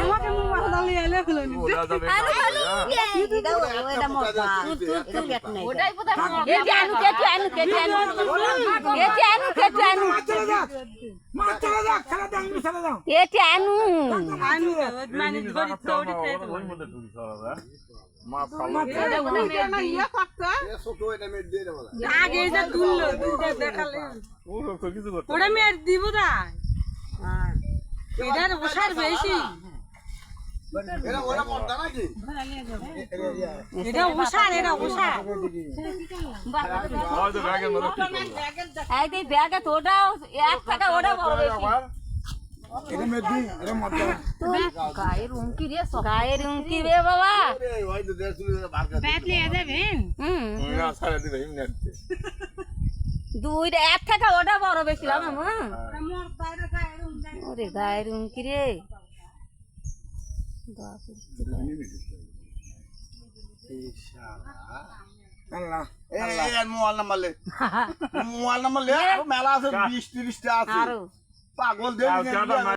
আমাকে মোবাইল দালি এলে ফেলে নি ওটা মজা এটা পেট নাই ওটাই বোধহয় কেটে আনু মাছ চলে যাক খেলা দাও চলে যাও কেটে আনু আনু মানে গরি চৌড়ি খেয়ে তো না ইয়া করতে আগে যে দুললো দুলতে দেখালে ওটা মেরে দিব না এটার ওষার বেশি এটা ওষার এই ব্যাগে তোটা 1 টাকা ওটা বড় বেশি এটা মেদি এটা মজা গায়ের উমকি রে বাবা ব্যাটলি যাবেন দুইটা 1 টাকা ওটা বড় বেশি লাম ওরে গায়ের উমকি রে আল্লাহ এই মোবাইল নাম্বার লে মেলা আছে 20-30 টা আছে আরো পাগল দেন